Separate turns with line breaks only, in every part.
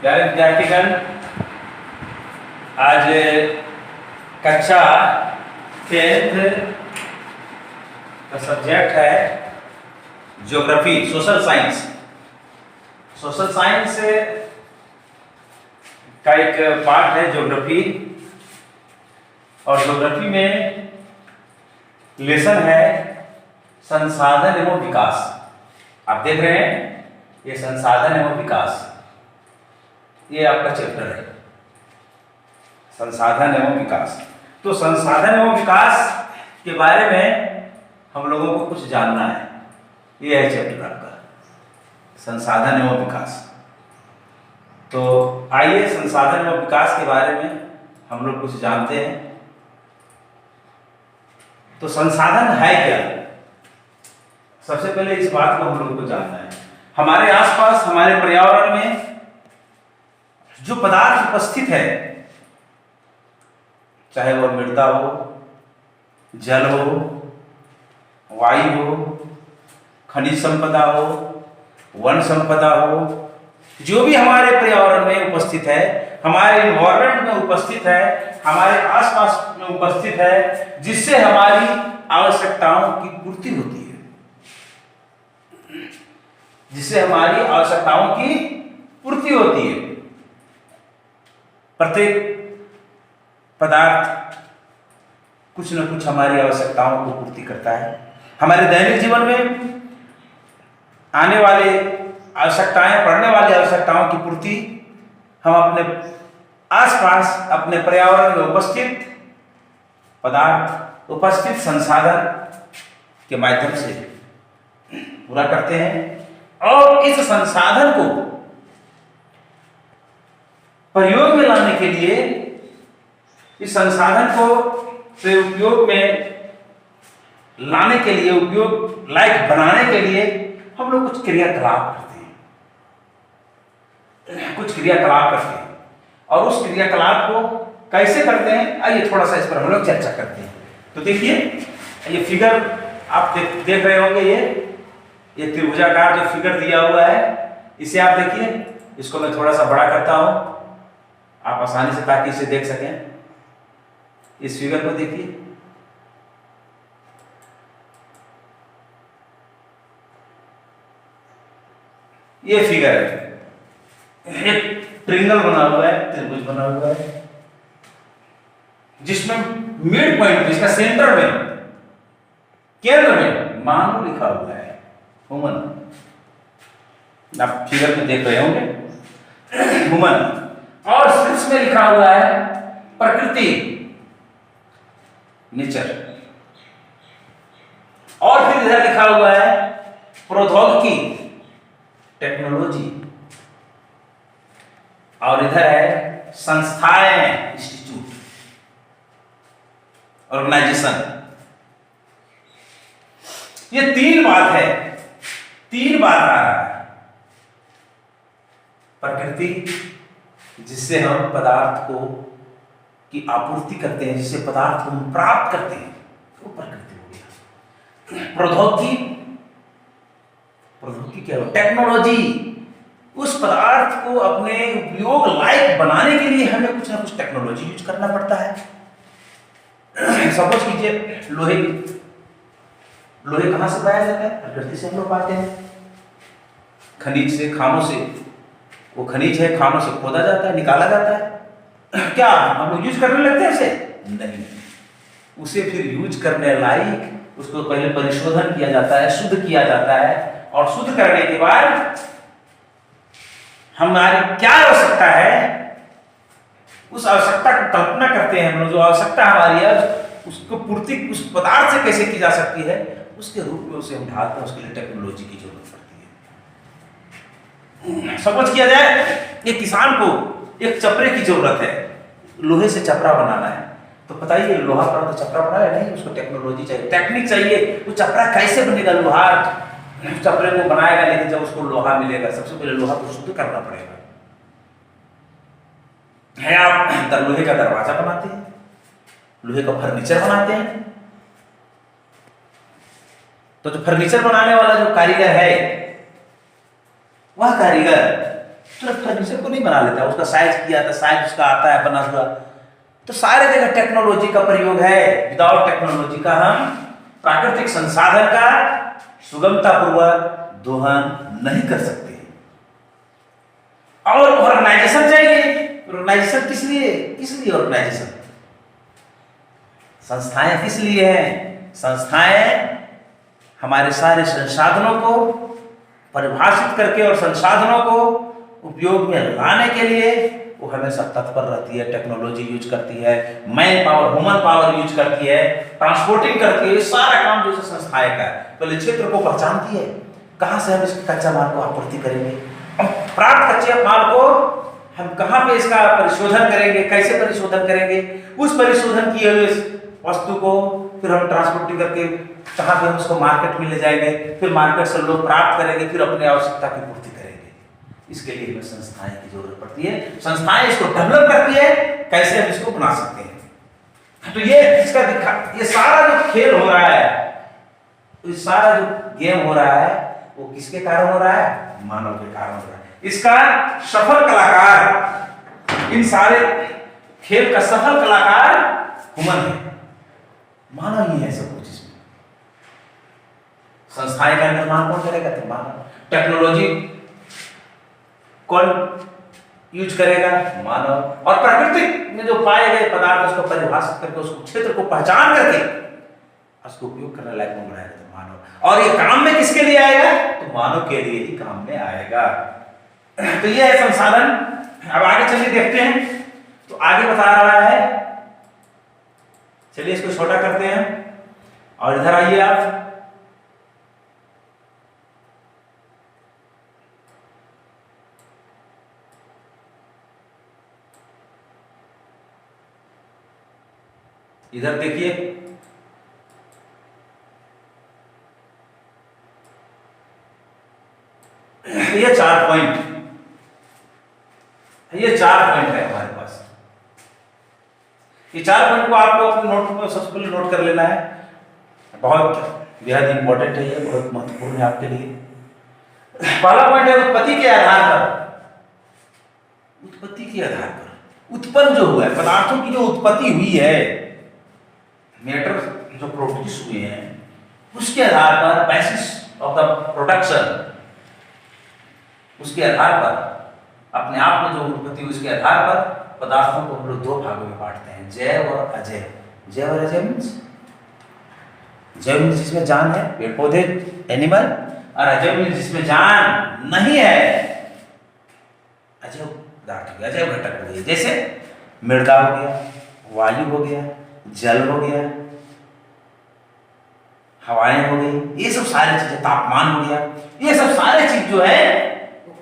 प्यारे विद्यार्थीगण, आज कक्षा 10th का सब्जेक्ट है geography, social science. Social science का एक पार्ट है ज्योग्राफी, और ज्योग्राफी में लेसन है संसाधन एवं विकास। आप देख रहे हैं ये संसाधन एवं विकास, ये आपका चैप्टर है संसाधन एवं विकास। तो संसाधन एवं विकास के बारे में हम लोगों को कुछ जानना है, ये है चैप्टर आपका संसाधन एवं विकास। तो आइए संसाधन एवं विकास के बारे में हम लोग कुछ जानते हैं। तो संसाधन है क्या? सबसे पहले इस बात को हम लोग को जानना है, हमारे आसपास हमारे पर्यावरण में जो पदार्थ उपस्थित है, चाहे वह मृदा हो, जल हो, वायु हो, खनिज संपदा हो, वन संपदा हो, जो भी हमारे पर्यावरण में उपस्थित है, हमारे इन्वायरमेंट में उपस्थित है, हमारे आसपास में उपस्थित है, जिससे हमारी आवश्यकताओं की पूर्ति होती है, जिससे हमारी आवश्यकताओं की पूर्ति होती है। प्रत्येक पदार्थ कुछ न कुछ हमारी आवश्यकताओं को पूर्ति करता है। हमारे दैनिक जीवन में आने वाले आवश्यकताएं, पड़ने वाली आवश्यकताओं की पूर्ति हम अपने आसपास, अपने पर्यावरण में उपस्थित पदार्थ, उपस्थित संसाधन के माध्यम से पूरा करते हैं। और इस संसाधन को प्रयोग में लाने के लिए, इस संसाधन को से उपयोग में लाने के लिए, उपयोग लायक बनाने के लिए हम लोग कुछ क्रियाकलाप करते हैं, कुछ क्रियाकलाप करते हैं। और उस क्रियाकलाप को कैसे करते हैं, आइए थोड़ा सा इस पर हम लोग चर्चा करते हैं। तो देखिए, ये फिगर आप देख रहे होंगे, ये त्रिभुजाकार जो फिगर दिया हुआ है, इसे आप देखिए। इसको मैं थोड़ा सा बड़ा करता हूं आप आसानी से, ताकि इसे देख सकें। इस फिगर को देखिए, ये फिगर है, एक ट्रिंगल बना हुआ है, त्रिभुज बना हुआ है, जिसमें मिड पॉइंट, जिसका सेंटर में, केंद्र में मानव लिखा हुआ है, ह्यूमन। आप फिगर में देख रहे होंगे ह्यूमन, और शीर्ष में लिखा हुआ है प्रकृति, नेचर। और फिर इधर लिखा हुआ है प्रौद्योगिकी, टेक्नोलॉजी। और इधर है संस्थाएं, इंस्टीट्यूट, ऑर्गेनाइजेशन। ये तीन बात है, तीन बात आ रहा है। प्रकृति, जिससे हम पदार्थ को की आपूर्ति करते हैं, जिससे पदार्थ को हम प्राप्त करते हैं, वो प्रकृति हो गया। प्रौद्योगिकी, प्रौद्योगिकी क्या हो? टेक्नोलॉजी, उस पदार्थ को अपने उपयोग लायक बनाने के लिए हमें कुछ ना कुछ टेक्नोलॉजी यूज करना पड़ता है। सपोज कीजिए, लोहे कहां से पाया जाता है? प्रकृति से हम लोग पाते हैं, खनिज से, खानों से। वो खनिज है, खानों से खोदा जाता है, निकाला जाता है। क्या हम लोग यूज करने लगते हैं उसे? नहीं, उसे फिर यूज करने लायक उसको पहले परिशोधन किया जाता है, शुद्ध किया जाता है, और शुद्ध करने के बाद हमारी क्या आवश्यकता है, उस आवश्यकता की कल्पना करते हैं हम लोग। जो आवश्यकता हमारी है, उसको पूर्ति उस पदार्थ से कैसे की जा सकती है, उसके रूप में उसे हम ढालते हैं। उसके लिए टेक्नोलॉजी की जरूरत पड़ती है। समझ किया जाए, ये किसान को एक चपरे की जरूरत है, लोहे से चपरा बनाना है, तो बताइए लोहा पर तो चपरा बनाया नहीं, उसको टेक्नोलॉजी चाहिए, टेक्निक चाहिए। वो चपरा कैसे बनेगा? लोहार चपरे को बनाएगा, लेकिन जब उसको लोहा मिलेगा, सबसे पहले लोहा को शुद्ध करना पड़ेगा। है आप लोहे का दरवाजा बनाते हैं, लोहे का फर्नीचर बनाते हैं, तो जो फर्नीचर बनाने वाला जो कारीगर है, वह कारीगर सिर्फ फर्नीचर को नहीं बना लेता, उसका साइज किया था, साइज उसका आता है बना हुआ। तो सारे जगह टेक्नोलॉजी का प्रयोग है। विदाउट टेक्नोलॉजी का हम प्राकृतिक संसाधन का सुगमता पूर्वक दोहन नहीं कर सकते। और ऑर्गेनाइजेशन चाहिए। ऑर्गेनाइजेशन किस लिए? किस लिए ऑर्गेनाइजेशन? संस्थाएं किस लिए हैं? संस्थाएं हमारे सारे संसाधनों को परिभाषित करके और संसाधनों को उपयोग में लाने के लिए वो हमेशा तत्पर रहती है। टेक्नोलॉजी यूज करती है, man power, human power use करती है, ट्रांसपोर्टिंग करती है। सारा काम जो संस्थाएं का है, पहले क्षेत्र को पहचानती है, कहां से हम इस कच्चा माल को आपूर्ति करेंगे, हम प्राप्त कच्चे माल को हम कहां पे इसका परिशोधन करेंगे, कैसे परिशोधन करेंगे, उस परिशोधन किए हुए वस्तु को फिर हम ट्रांसपोर्टिंग करके कहां पे हम उसको मार्केट में ले जाएंगे, फिर मार्केट से लोग प्राप्त करेंगे, फिर अपनी आवश्यकता की पूर्ति करेंगे। इसके लिए हमें संस्थाएं की जरूरत पड़ती है। संस्थाएं इसको डेवलप करती है, कैसे हम इसको बना सकते हैं। तो ये सारा जो खेल हो रहा है, ये सारा जो गेम हो रहा है, वो किसके कारण हो रहा है? मानव के कारण हो रहा है। इसका सफल कलाकार, इन सारे खेल का सफल कलाकार ह्यूमन है, मानव ही है सब कुछ। इसमें संस्थाएं का निर्माण कौन करेगा? तो मानव। टेक्नोलॉजी कौन यूज करेगा? मानव। और प्रकृति में जो पाए गए पदार्थ उसको परिभाषित करके, उसको क्षेत्र को पहचान करके उसको उपयोग करने लायक कौन बनाएगा? तो मानव। और ये काम में किसके लिए आएगा? तो मानव के लिए ही काम में आएगा। तो ये है संसाधन। अब आगे चलिए देखते हैं। तो आगे बता रहा है, चलिए इसको छोटा करते हैं और इधर आइए आप। इधर देखिए, ये 4 पॉइंट, ये 4 पॉइंट है हमारे पास। ये 4 पॉइंट को आपको अपने नोट में सबसे पहले नोट कर लेना है। बहुत बेहद इंपॉर्टेंट है, ये बहुत महत्वपूर्ण है आपके लिए। पहला पॉइंट है उत्पत्ति के आधार पर। उत्पत्ति के आधार पर उत्पन्न जो हुआ है, पदार्थों की जो उत्पत्ति हुई है, मैटर जो प्रोड्यूस हुए हैं, उसके आधार पर, बेसिस ऑफ द प्रोडक्शन, उसके आधार पर, अपने आप में जो उत्पत्ति हुई उसके आधार पर पदार्थों को हम लोग 2 भागों में बांटते हैं, जैव और अजैव। जैव और अजैव मीन्स, जैव मीन्स जिसमें जान है, पेड़ पौधे, एनिमल, और अजैव मीन्स जिसमें जान नहीं है, अजैव पदार्थ हो गया, अजैव घटक हो गया। जैसे मृदा हो गया, वायु हो गया, जल हो गया, हवाएं हो गई, ये सब सारी चीजें, तापमान हो गया, ये सब सारे चीज जो है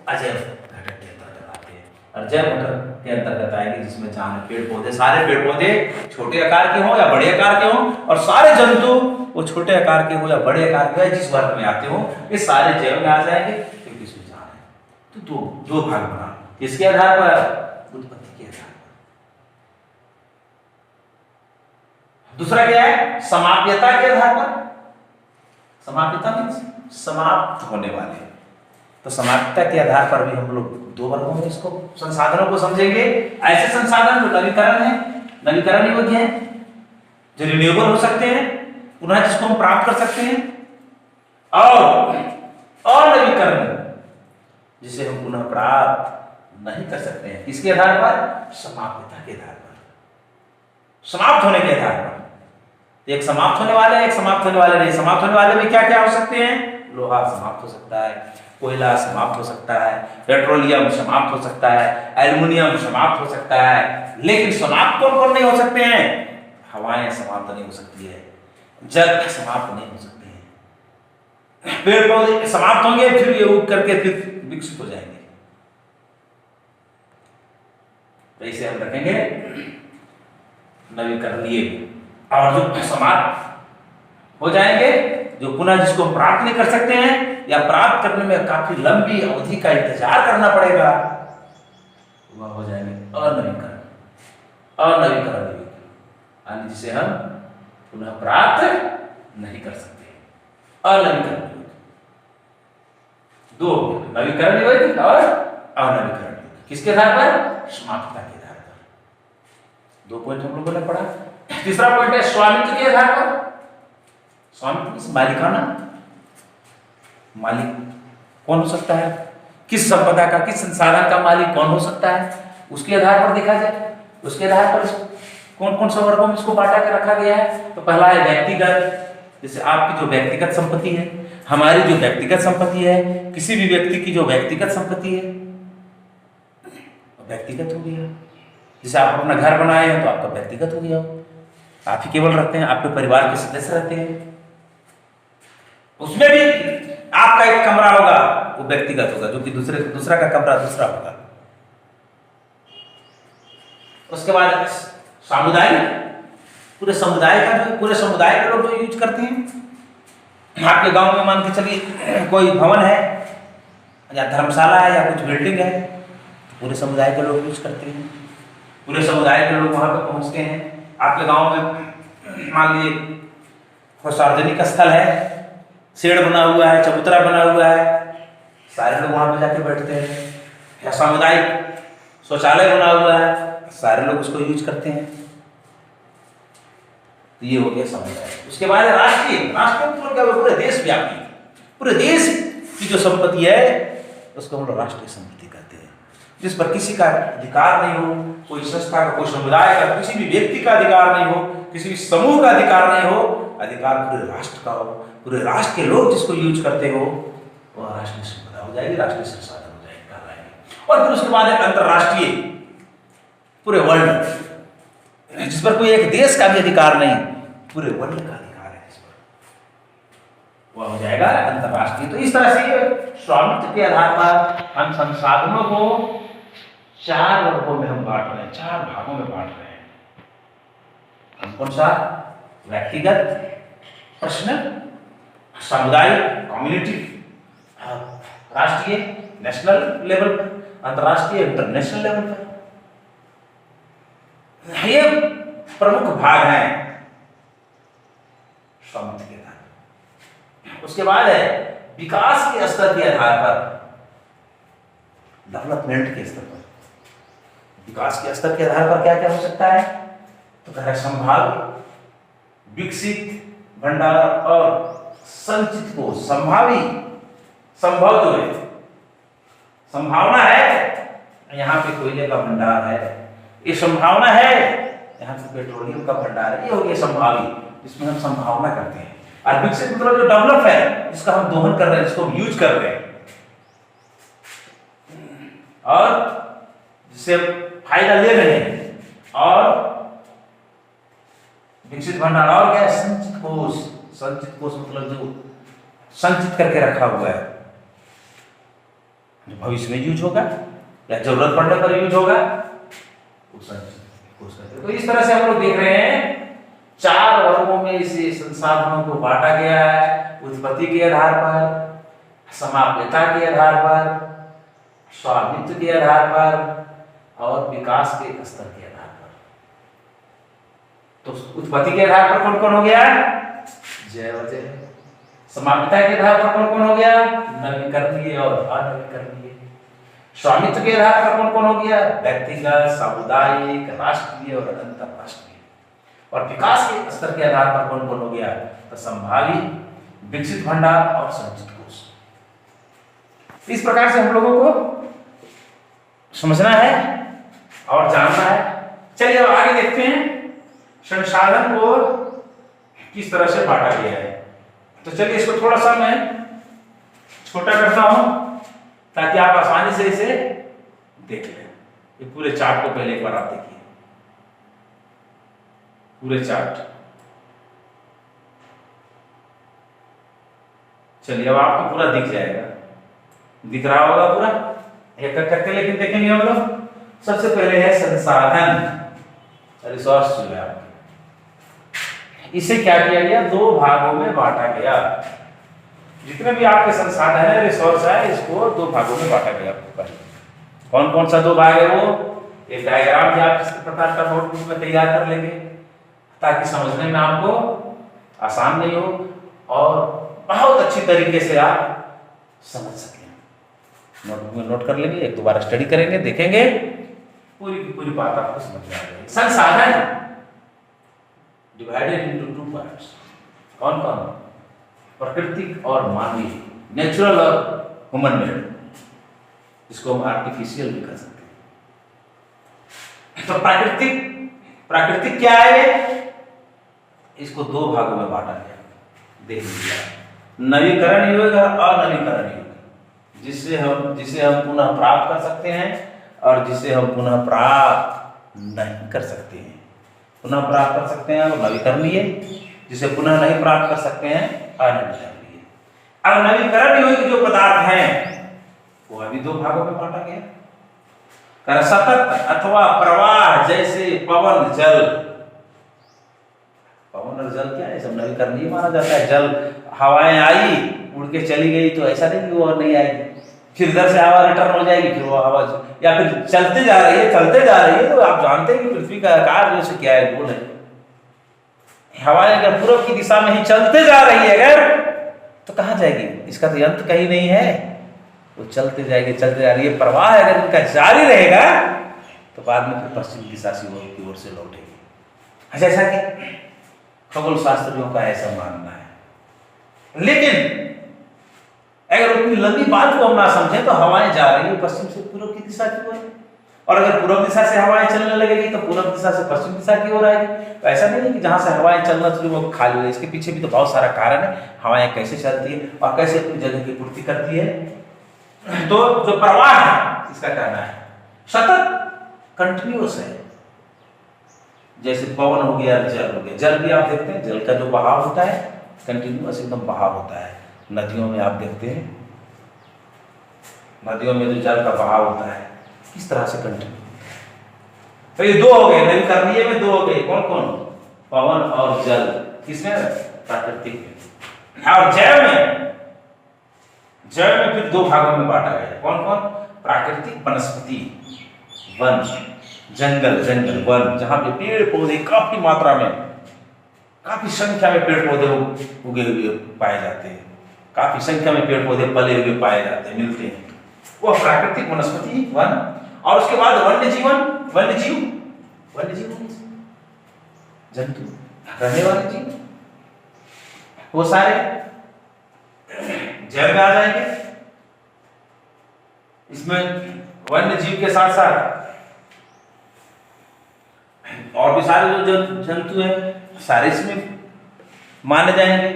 अजैव घटक के अंतर्गत आते हैं। और जैव घटक के अंतर्गत आएंगे जिसमें जान है, पेड़ पौधे, सारे पेड़ पौधे छोटे आकार के हों या बड़े आकार के हों, और सारे जंतु वो छोटे आकार के हो या बड़े आकार के, जिस वर्ग में आते हो, ये सारे जैव में आ जाएंगे क्योंकि इसमें जान है। तो 2 भाग बना, किसके आधार पर? उत्पत्ति के आधार पर। दूसरा क्या है? समाप्यता के आधार पर। समाप्यता मीन्स समाप्त होने वाले। तो समाप्यता के आधार पर भी हम लोग 2 वर्गों में इसको, संसाधनों को समझेंगे। ऐसे संसाधन जो नवीकरण है, नवीकरण योग्य है, जो रिन्यूएबल हो सकते हैं, पुनः जिसको हम प्राप्त कर सकते हैं, और अनवीकरण जिसे हम पुनः प्राप्त नहीं कर सकते हैं। किसके आधार पर? समाप्यता के आधार पर, समाप्त होने के आधार पर। एक समाप्त होने वाले, एक समाप्त होने वाले नहीं। समाप्त होने वाले में क्या क्या हो सकते हैं? लोहा समाप्त हो सकता है, कोयला समाप्त हो सकता है, पेट्रोलियम समाप्त हो सकता है, एल्युमिनियम समाप्त हो सकता है। लेकिन समाप्त कौन कौन नहीं हो सकते हैं? हवाएं समाप्त नहीं हो सकती है, जल समाप्त नहीं हो सकते हैं, पेड़ पौधे समाप्त होंगे, फिर ये उग करके फिर विकसित हो जाएंगे। तो इसे हम रखेंगे नवीकरणीय। और जो समाप्त हो जाएंगे, जो पुनः जिसको प्राप्त नहीं कर सकते हैं या प्राप्त करने में काफी लंबी अवधि का इंतजार करना पड़ेगा, वह हो जाएंगे अनवीकरण, अनवीकरण योग्य, जिसे हम पुनः प्राप्त नहीं कर सकते। अनवीकरण योग्य 2 नवीकरण योग्य और अनवीकरण योग्य। किसके आधार पर? समाप्तता के आधार पर। 2 पॉइंट हम लोगों ने पढ़ा। तीसरा पॉइंट है स्वामित्व के आधार पर। स्वामित्व मालिकाना, मालिक कौन हो सकता है, किस संपदा का, किस संसाधन का मालिक कौन हो सकता है, उसके आधार पर देखा जाए। उसके आधार पर कौन कौन सा वर्गों में इसको बांटा के रखा गया है। तो पहला है व्यक्तिगत, जैसे आपकी जो व्यक्तिगत संपत्ति है, हमारी जो व्यक्तिगत संपत्ति है, किसी भी व्यक्ति की जो व्यक्तिगत संपत्ति है व्यक्तिगत हो गया। जैसे आप अपना घर बनाए हैं तो आपका व्यक्तिगत हो गया, आप ही केवल रहते हैं, आपके परिवार के सदस्य रहते हैं। उसमें भी आपका एक कमरा होगा वो व्यक्तिगत होगा, जो कि दूसरा का कमरा दूसरा होगा। उसके बाद सामुदायिक, पूरे समुदाय का जो पूरे समुदाय के लोग जो यूज करते हैं। आपके गांव में मान के चलिए कोई भवन है या धर्मशाला है या कुछ बिल्डिंग है, तो पूरे समुदाय के लोग यूज करते हैं, पूरे समुदाय के लोग वहां पर पहुंचते हैं। आपके गांव में मान लीजिए कोई सार्वजनिक स्थल है, शेड बना हुआ है, चबूतरा बना हुआ है, सारे लोग वहां पर जाके बैठते हैं। या सामुदायिक शौचालय बना हुआ है, सारे लोग उसको यूज करते हैं। तो ये हो गया समुदाय। उसके बाद राष्ट्रीय, राष्ट्रीय मतलब क्या, पूरे देश व्यापी, पूरे देश की जो संपत्ति है उसको हम लोग राष्ट्रीय संपत्ति कहते हैं, जिस पर किसी का अधिकार नहीं हो, कोई संस्था का, कोई समुदाय का, किसी भी व्यक्ति का अधिकार नहीं हो, किसी भी समूह का अधिकार नहीं हो, अधिकार पूरे राष्ट्र का हो, पूरे राष्ट्र के लोग जिसको यूज करते हो वह राष्ट्रीय संपदा हो जाएगी, राष्ट्रीय संसाधन हो जाएगी, कहलाएगी। और फिर उसके बाद है अंतरराष्ट्रीय, पूरे वर्ल्ड, जिस पर कोई एक देश का भी अधिकार नहीं, पूरे वर्ल्ड का अधिकार है जिस पर, वह हो जाएगा अंतरराष्ट्रीय। तो इस तरह से स्वामित्व के आधार पर हम संसाधनों को 4 वर्गों में हम बांट रहे हैं, 4 भागों में बांट रहे हैं। हम कौन सा? व्यक्तिगत, पर्सनल, सामुदायिक, कम्युनिटी, राष्ट्रीय नेशनल लेवल पर, अंतरराष्ट्रीय इंटरनेशनल लेवल पर। ये प्रमुख भाग हैं स्वामित्व के आधार। उसके बाद है विकास के स्तर के आधार पर, डेवलपमेंट के स्तर पर, विकास के स्तर के आधार पर क्या क्या हो सकता है? तो कह रहे संभाव्य, विकसित, भंडार और संचित को। संभावी, संभव जो है, संभावना है यहाँ पे कोयले का भंडार है, ये संभावना है यहाँ पे पेट्रोलियम का भंडार है, ये हो गया संभावी, जिसमें हम संभावना करते हैं। और विकसित मतलब जो डेवलप है, जिसका हम दोहन कर रहे हैं, जिसको हम यूज कर रहे हैं और जिससे फायदा ले रहे हैं। और विकसित भंडार और क्या है? संचित कोष। संचित कोष मतलब जो संचित करके रखा हुआ है, जो भविष्य में यूज होगा या जरूरत पड़ने पर यूज होगा, वो संचित कोष कहते हैं। तो इस तरह से हम लोग देख रहे हैं 4 वर्गों में इसे संसाधनों को बांटा गया है। उत्पत्ति के आधार पर, समाप्यता के आधार पर, स्वामित्व के आधार पर और विकास के स्तर के आधार पर। तो उत्पत्ति के आधार पर कौन कौन हो गया? जय वजय। समाप्यता के आधार पर कौन कौन हो गया? नवीकरणीय और अनवीकरणीय। स्वामित्व के आधार पर कौन कौन हो गया? व्यक्तिगत, सामुदायिक, राष्ट्रीय और अंतरराष्ट्रीय। और विकास के स्तर के आधार पर कौन कौन हो गया? तो संभावी, विकसित भंडार और संचित कोष। इस प्रकार से हम लोगों को समझना है और जानना है। चलिए अब आगे देखते हैं संसाधन को किस तरह से बांटा गया है। तो चलिए इसको थोड़ा सा मैं छोटा करता हूं ताकि आप आसानी से इसे देख लें। ये पूरे चार्ट को पहले एक बार आप देखिए, पूरे चार्ट। चलिए अब आपको पूरा दिख जाएगा, दिख रहा होगा पूरा एक एक करके, लेकिन देखेंगे हम लोग। सबसे पहले है संसाधन, रिसोर्स जो है आपके, इसे क्या किया गया? 2 भागों में बांटा गया। जितने भी आपके संसाधन है, रिसोर्स है, इसको 2 भागों में बांटा गया। कौन कौन सा 2 भाग है वो? एक डायग्राम भी आप इस प्रकार का नोटबुक में तैयार कर लेंगे ताकि समझने में आपको आसान नहीं हो और बहुत अच्छी तरीके से आप समझ सकें। नोटबुक में नोट कर लेंगे, एक दो बार स्टडी करेंगे, देखेंगे, पूरी की पूरी बात आपको समझ में आ जाएगी। संसाधन डिवाइडेड इनटू टू पार्ट्स, कौन कौन? प्राकृतिक और मानवीय, नेचुरल और ह्यूमन मेड, इसको हम आर्टिफिशियल भी कर सकते हैं। तो प्राकृतिक क्या है? इसको दो भागों में बांटा गया, देख लीजिए, नवीकरण योग और अनवीकरण योग, जिसे हम पुनः प्राप्त कर सकते हैं और जिसे हम पुनः प्राप्त नहीं कर सकते हैं। पुनः प्राप्त कर सकते हैं और नवीकरणीय, जिसे पुनः नहीं प्राप्त कर सकते हैं अनवीकरणीय। अब नवीकरण योग जो पदार्थ हैं वो अभी दो भागों में बांटा गया। सतत अथवा प्रवाह, जैसे पवन जल। पवन और जल क्या है? सब नवीकरणीय माना जाता है। जल, हवाएं आई उड़ के चली गई तो ऐसा नहीं कि वो और नहीं आएगी, फिर इधर से हवा रिटर्न हो जाएगी, फिर वो हवा, या फिर चलते जा रही है तो आप जानते हैं कि पृथ्वी का आकार जो से क्या है, गोल है। हवाएं अगर पूर्व की दिशा में ही चलते जा रही है अगर, तो कहाँ जाएगी? इसका तो अंत कहीं नहीं है, वो चलते जाएगी, चलते जा रही है। प्रवाह अगर इनका जारी रहेगा तो बाद में फिर पश्चिम दिशा से की ओर से लौटेगी। जैसा कि खगोल शास्त्रियों का ऐसा मानना है। लेकिन अगर उतनी लंबी बात को हम ना समझें तो हवाएं जा रही है पश्चिम से पूर्व की दिशा की ओर, और अगर पूर्व दिशा से हवाएं चलने लगेगी तो पूर्व दिशा से पश्चिम दिशा की ओर आएगी। तो ऐसा नहीं है कि जहां से हवाएं चलना शुरू वो खाली हो, इसके पीछे भी तो बहुत सारा कारण है। हवाएं कैसे चलती है और कैसे अपनी जगह की पूर्ति करती है। तो जो प्रवाह है इसका कहना है सतत कंटिन्यूअस है, जैसे पवन हो गया, जल हो गया। जल भी आप देखते हैं, जल का जो बहाव होता है कंटिन्यूअस एकदम बहाव होता है। नदियों में आप देखते हैं, नदियों में जो जल का बहाव होता है किस तरह से कंटिन्यू। तो ये दो हो गए, नवीकरणीय में दो हो गए, कौन कौन? पवन और जल। किसमें? प्राकृतिक में। और जैव में फिर दो भागों में बांटा गया, कौन कौन? प्राकृतिक वनस्पति, वन, जंगल वन, जहां पे पेड़ पौधे काफी मात्रा में, काफी संख्या में पेड़ पौधे उगे हुए पाए जाते हैं, काफी संख्या में पेड़ पौधे पले हुए पाए जाते हैं, मिलते हैं, वो प्राकृतिक वनस्पति वन। और उसके बाद वन्य जीव, जंतु, रहने वाले जीव, वो सारे जैव में आ जाएंगे। इसमें वन्य जीव के साथ साथ और भी सारे जो जंतु हैं सारे इसमें माने जाएंगे।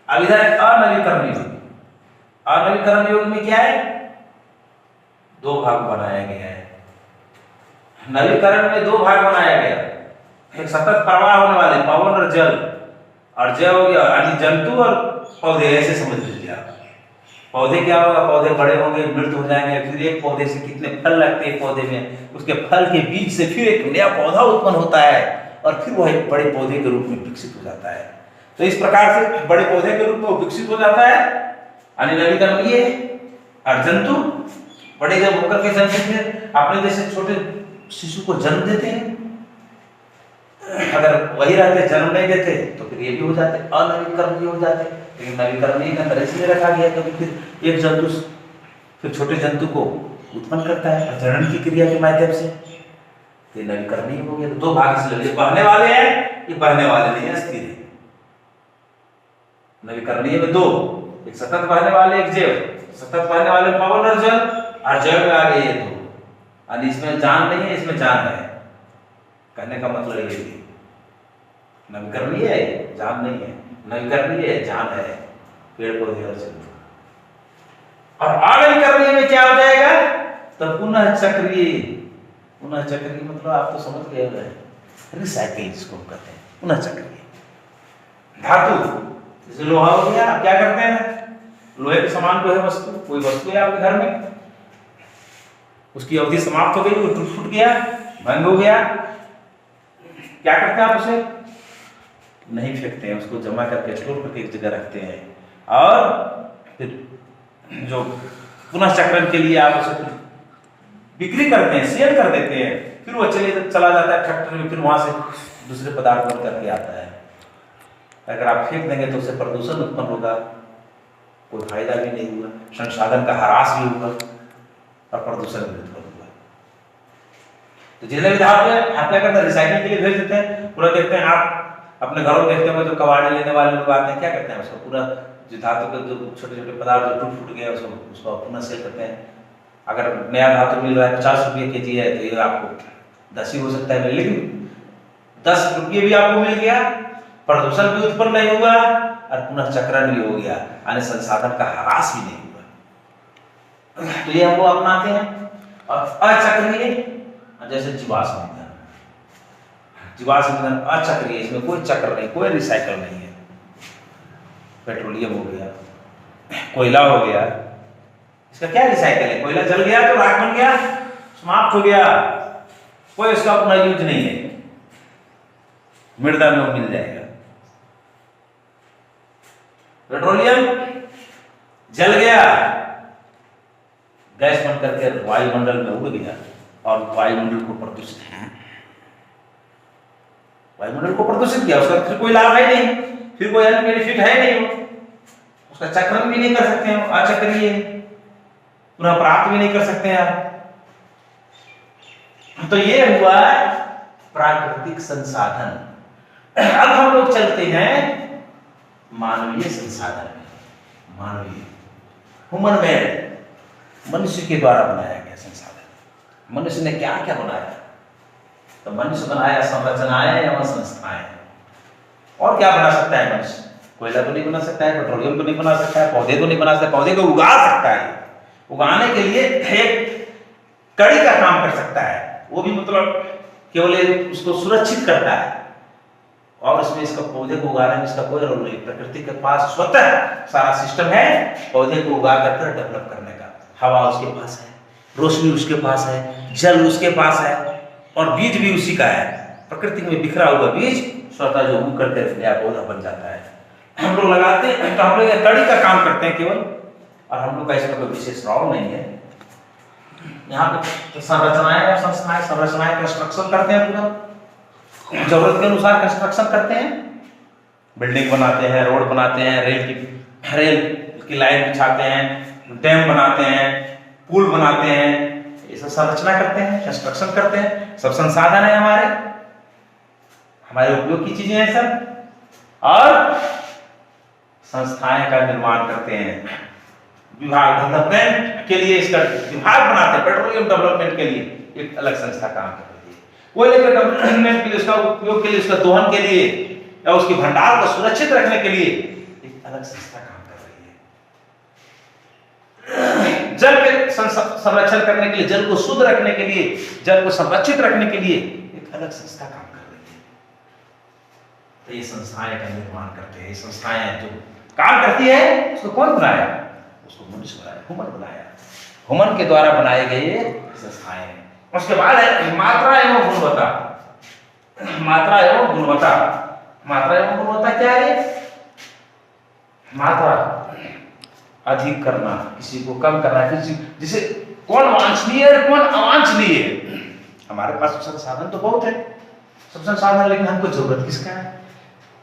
अब इधर अनवीकरण योग में क्या है? दो भाग बनाया गया है। नवीकरण में दो भाग बनाया गया, एक सतत प्रवाह होने वाले पवन और जल, और जय हो गया यानी जंतु और पौधे। ऐसे समझ लीजिए आप। पौधे क्या होगा? पौधे बड़े होंगे, मृत हो जाएंगे, फिर एक पौधे से कितने फल लगते हैं पौधे में, उसके फल के बीज से फिर एक नया पौधा उत्पन्न होता है और फिर वह एक बड़े पौधे के रूप में विकसित हो जाता है। तो इस प्रकार से बड़े पौधे के रूप में विकसित हो जाता है, यानी नवीकरण ये। और जंतु बड़े जब होकर के जंतु फिर अपने जैसे छोटे शिशु को जन्म देते हैं, अगर वही रहते जन्म नहीं देते तो फिर ये भी हो जाते, अनवीकरण भी हो जाते। लेकिन नवीकरण का तरह से रखा गया, कभी फिर एक जंतु फिर छोटे जंतु को उत्पन्न करता है प्रजनन की क्रिया के माध्यम से, तो नवीकरण हो गया। तो दो भाग इसलिए बहने वाले हैं, ये बहने वाले नहीं है, स्थिर है। नवीकरणीय में दो, एक सतत बहने वाले, एक जैव। सतत बहने वाले पवन और जल, और जैव में आ गए ये दो। और इसमें जान नहीं है, इसमें जान है। कहने का मतलब ये है नवीकरणीय है, जान नहीं है, नवीकरणीय है, जान है, पेड़ पौधे और जंतु। और अनवीकरणीय में क्या हो जाएगा? तो पुनः चक्रीय मतलब आप तो समझ गए होंगे, रिसाइकिल जिसको कहते हैं, पुनः चक्रीय। धातु जैसे लोहा हो गया, आप क्या करते हैं? लोहे के समान कोई वस्तु, कोई वस्तु है आपके घर में, उसकी अवधि समाप्त हो गई, वो टूट गया, भंग हो गया, क्या करते हैं आप? उसे नहीं फेंकते हैं, उसको जमा करके स्टोर करके एक जगह रखते हैं, और फिर जो पुनः चक्रण के लिए आप उसे बिक्री करते हैं, शेयर कर देते हैं, फिर वो चला जाता है फैक्ट्री में, फिर वहां से दूसरे पदार्थ बन करके आता है। अगर आप फेंक देंगे तो उससे प्रदूषण उत्पन्न होगा, कोई फायदा भी नहीं हुआ, संसाधन का ह्रास भी हुआ और प्रदूषण भी उत्पन्न हुआ। तो जितने भी धातु है आप क्या करते हैं, रिसाइकलिंग के लिए भेज देते हैं। पूरा देखते हैं आप अपने घरों में देखते हो जो कबाड़ी लेने वाले लोग आते हैं, क्या करते हैं उसको पूरा जो धातु के जो छोटे छोटे पदार्थ जो टूट गए उसको पुनः सेल करते हैं। अगर नया धातु मिल रहा है 50 रुपये के जी है तो ये आपको 10 ही हो सकता है, लेकिन 10 रुपये भी आपको मिल गया, प्रदूषण भी उत्पन्न नहीं हुआ और पुनः चक्रण भी हो गया, यानी संसाधन का ह्रास भी नहीं हुआ। तो ये हम लोग अपनाते हैं। और अचक्रीय जैसे जीवाश्म ईंधन, जीवाश्म ईंधन अचक्रीय, इसमें कोई चक्र नहीं, कोई रिसाइकल नहीं है। पेट्रोलियम हो गया, कोयला हो गया, इसका क्या रिसाइकल है? कोयला जल गया तो राख बन गया, समाप्त हो गया, कोई इसका अपना यूज नहीं है, मृदा में वो मिल जाएगा। पेट्रोलियम जल गया, गैस बन करके वायुमंडल में उड़ गया और वायुमंडल को प्रदूषित है, वायुमंडल को प्रदूषित किया, उसका फिर कोई लाभ है नहीं, फिर कोई बेनिफिट है नहीं, उसका चक्रण भी नहीं कर सकते हैं, अचक्रीय पुनः प्राप्त भी नहीं कर सकते हैं आप। तो ये हुआ प्राकृतिक संसाधन। अब हम लोग चलते हैं मानवीय संसाधन में। मानवीय, ह्यूमन मेड, मनुष्य के द्वारा बनाया गया संसाधन। मनुष्य ने क्या क्या बनाया? तो मनुष्य बनाया संरचनाएं एवं संस्थाएं। और क्या बना सकता है मनुष्य? कोयला तो नहीं बना सकता है, पेट्रोलियम तो नहीं बना सकता है, पौधे तो नहीं बना सकता, पौधे को उगा सकता है, उगाने के लिए एक कड़ी का काम कर सकता है, वो भी मतलब केवल उसको सुरक्षित करता है। और इसमें इसका पौधे को उगाने में इसका कोई रोल नहीं, प्रकृति के पास स्वतः सारा सिस्टम है पौधे को उगा कर डेवलप करने का। हवा उसके पास है, रोशनी उसके पास है, जल उसके पास है और बीज भी उसी का है। प्रकृति में बिखरा हुआ बीज स्वतः जो उग करके नया पौधा बन जाता है। हम लोग लगाते हैं तो हम लोग कड़ी का काम करते हैं केवल, और हम लोग का इसमें कोई विशेष रोल नहीं है। यहाँ पे संरचनाएं और संस्थाएं, संरचनाएं कंस्ट्रक्शन करते हैं, पूरा जरूरत के अनुसार कंस्ट्रक्शन करते हैं, बिल्डिंग बनाते हैं, रोड बनाते हैं, रेल की लाइन बिछाते हैं, डैम बनाते हैं, पुल बनाते हैं, ये सब संरचना करते हैं, कंस्ट्रक्शन करते हैं। सब संसाधन है हमारे उपयोग की चीजें हैं सब। और संस्थाएं का निर्माण करते हैं, विभाग डेवलपमेंट के लिए इसका विभाग बनाते हैं, पेट्रोलियम डेवलपमेंट के लिए एक अलग संस्था काम कर रही है, कोयले के डेवलपमेंट के लिए, उसका उपयोग के लिए, उसका दोहन के लिए या उसके भंडार को सुरक्षित रखने के लिए एक अलग संस्था काम कर रही है। जल के संरक्षण करने के लिए, जल को शुद्ध रखने के लिए, जल को संरक्षित रखने के लिए एक अलग संस्था काम कर रही है। तो ये संस्थाएं का निर्माण करते हैं। ये संस्थाएं जो काम करती है उसको कौन बनाया? उसको मनुष्य बनाया, ह्यूमन बनाया, ह्यूमन के द्वारा बनाए गए संस्थाएं। उसके बाद है मात्रा एवं गुणवत्ता। मात्रा एवं गुणवत्ता, मात्रा एवं गुणवत्ता क्या है? मात्रा अधिक करना, किसी को कम करना, किसी जिसे कौन वांछनीय है कौन अवांछनीय है। हमारे पास संसाधन तो बहुत है, सब संसाधन, लेकिन हमको जरूरत किसका है?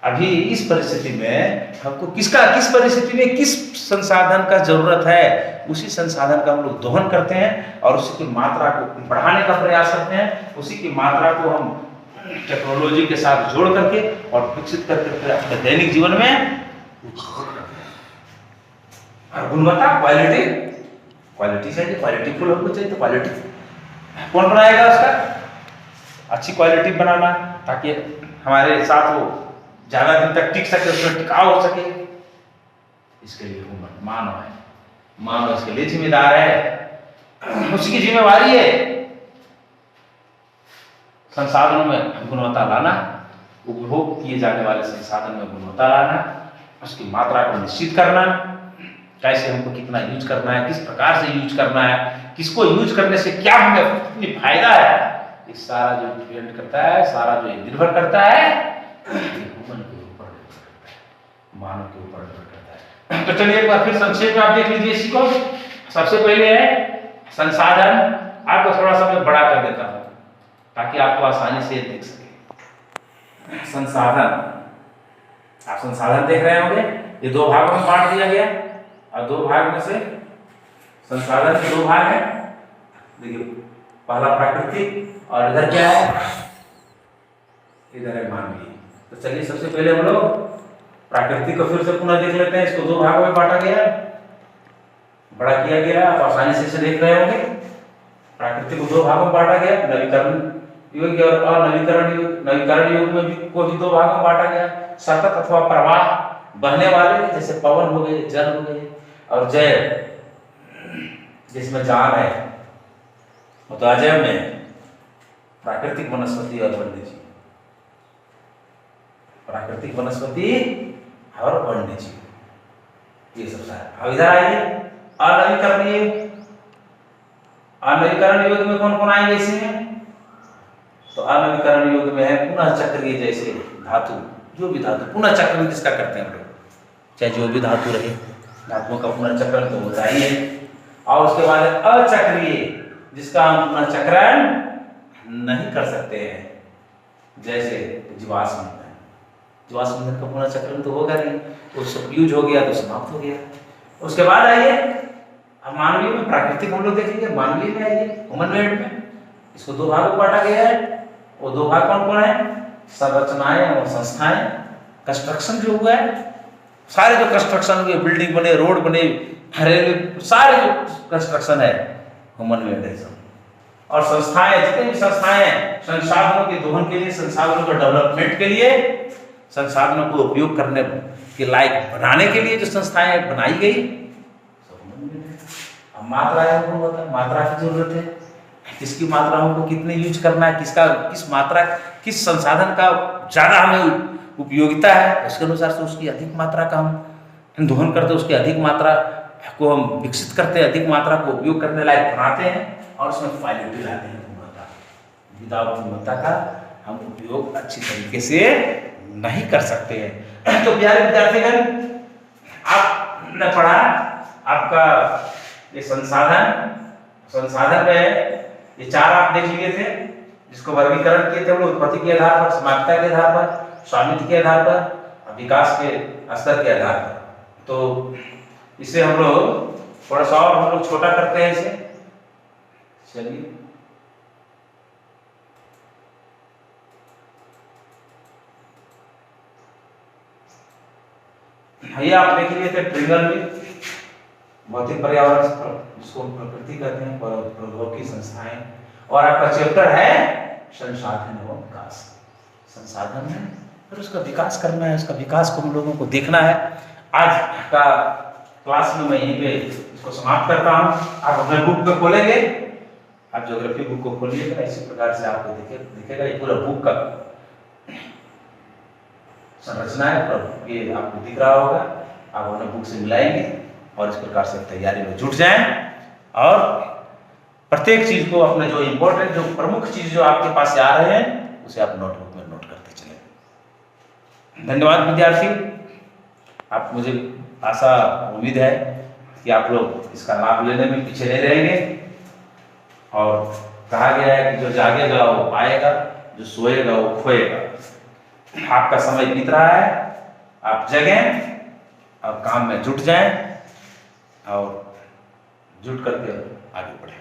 अभी इस परिस्थिति में हमको किस परिस्थिति में किस संसाधन का जरूरत है, उसी संसाधन का हम लोग दोहन करते हैं और उसी की मात्रा को बढ़ाने का प्रयास करते हैं। उसी की मात्रा को हम टेक्नोलॉजी के साथ जोड़ करके और विकसित करके अपने दैनिक जीवन में। और गुणवत्ता, क्वालिटी चाहिए, क्वालिटी फुल हमको चाहिए। तो क्वालिटी कौन बनाएगा? उसका अच्छी क्वालिटी बनाना, ताकि हमारे साथ वो ज्यादा दिन तक टिक सके, उसमें टिकाऊ हो सके। इसके लिए मानव है, मानव इसके लिए जिम्मेदार है, उसकी जिम्मेवारी है संसाधनों में गुणवत्ता लाना, उपभोग किए जाने वाले संसाधन में गुणवत्ता लाना, उसकी मात्रा को निश्चित करना, कैसे हमको कितना यूज करना है, किस प्रकार से यूज करना है, किसको यूज करने से क्या हमें कितनी फायदा है, ये सारा जो डिपेंड करता है, सारा जो निर्भर करता है ह्यूमन के ऊपर, मानव के ऊपर निर्भर करता है। तो चलिए एक बार फिर संक्षेप में आप देख लीजिए इसी को। सबसे पहले है संसाधन। आपको थोड़ा सा मैं बड़ा कर देता हूं ताकि आपको आसानी से देख सके। संसाधन, आप संसाधन देख रहे होंगे, ये दो भागों में बांट दिया गया और दो भाग में से संसाधन के दो भाग हैं। देखिए, पहला प्राकृतिक और इधर क्या है, इधर है मानवीय। तो चलिए सबसे पहले हम लोग प्राकृतिक को फिर से पुनः देख लेते हैं। इसको दो भागों में बांटा गया, बड़ा किया गया, आप आसानी से इसे देख रहे होंगे। प्राकृतिक को दो भागों में बांटा गया, नवीकरण युग और अनवीकरण युग। नवीकरण युग में भी को भी दो भागों में बांटा गया, सतत अथवा प्रवाह बहने वाले जैसे पवन हो गए, जल हो गए, और जैव जिसमें जान है। तो अजैव में प्राकृतिक वनस्पति और वन्यजीव, प्राकृतिक वनस्पति और वन्यजीव, ये सब सारा। अब इधर आइए अनवीकरण युग। अनवीकरण युग में कौन कौन आएंगे इसमें? तो अनवीकरण युग में है पुनः चक्रीय, जैसे धातु, जो भी धातु पुनः चक्रण जिसका करते हैं हम लोग, चाहे जो भी धातु रहे, धातुओं का पुनः चक्रण तो होता ही है। और उसके बाद अचक्रीय, जिसका हम पुनः चक्रण नहीं कर सकते हैं, जैसे जीवाश्म ईंधन। जीवाश्म ईंधन का पुनः चक्रण तो होगा नहीं, वो सब यूज हो गया तो समाप्त हो गया। उसके बाद आइए अब मानवीय में, प्राकृतिक हम लोग देखेंगे, मानवीय में आइए ह्यूमन वेड में। इसको दो भागों में बांटा गया है। वो दो भाग कौन कौन है? संरचनाएं और संस्थाएं। कंस्ट्रक्शन जो हुआ है, सारे जो कंस्ट्रक्शन हुए, बिल्डिंग बने, रोड बने, रेलवे, सारे जो कंस्ट्रक्शन है ह्यूमन मेड है सब। और संस्थाएं, जितने भी संस्थाएं हैं, संसाधनों के दोहन के लिए, संसाधनों के डेवलपमेंट के लिए, संसाधनों को उपयोग करने के लायक बनाने के लिए जो संस्थाएं बनाई गई, सब ह्यूमन मेड है। अब मात्रा होता है, मात्रा की जरूरत है, किसकी मात्राओं को कितने यूज करना है, किसका किस मात्रा, किस संसाधन का ज्यादा हमें उपयोगिता है, उसके अनुसार से उसकी अधिक मात्रा का हम दोहन करते हैं, उसकी अधिक मात्रा को हम विकसित करते हैं, अधिक मात्रा को उपयोग करने लायक बनाते हैं, और उसमें क्वालिटी लाते हैं, गुणवत्ता। विदाउट गुणवत्ता का हम उपयोग अच्छी तरीके से नहीं कर सकते हैं। तो प्यारे विद्यार्थीगण, आपने पढ़ा, आपका ये संसाधन में ये चार आप देख लिए थे, जिसको वर्गीकरण किए थे हम लोग, उत्पत्ति के आधार पर, समाप्यता के आधार पर, स्वामित्व के आधार पर, विकास के स्तर के आधार पर। तो इसे हम लोग थोड़ा सा और हम लोग छोटा करते हैं इसे। चलिए, ये आप देख लिए थे ट्रिगर में भौतिक पर्यावरण, जिसको प्रकृति कहते हैं, प्रौद्योगिकी संस्थाएं, और आपका चैप्टर है संसाधन एवं विकास। संसाधन है, फिर उसका विकास करना है, उसका विकास को हम लोगों को देखना है। आज का क्लास में मैं यहीं पे इसको समाप्त करता हूँ। आप अपने बुक को खोलेंगे, आप ज्योग्राफी बुक को खोलिएगा, इसी प्रकार से आपको दिखेगा ये पूरा बुक का संरचना है, ये आपको दिख रहा होगा। आप अपने बुक से मिलाएंगे और इस प्रकार से तैयारी में जुट जाएं, और प्रत्येक चीज को, अपने जो इंपॉर्टेंट, जो प्रमुख चीज जो आपके पास से आ रहे हैं, उसे आप नोटबुक में नोट करते चलें। धन्यवाद विद्यार्थी। आप, मुझे आशा उम्मीद है कि आप लोग इसका लाभ लेने में पीछे नहीं रहेंगे। और कहा गया है कि जो जागेगा वो पाएगा, जो सोएगा वो खोएगा। आपका समय बीत रहा है, आप जगें और काम में जुट जाएं, और जुट करके आगे बढ़ें।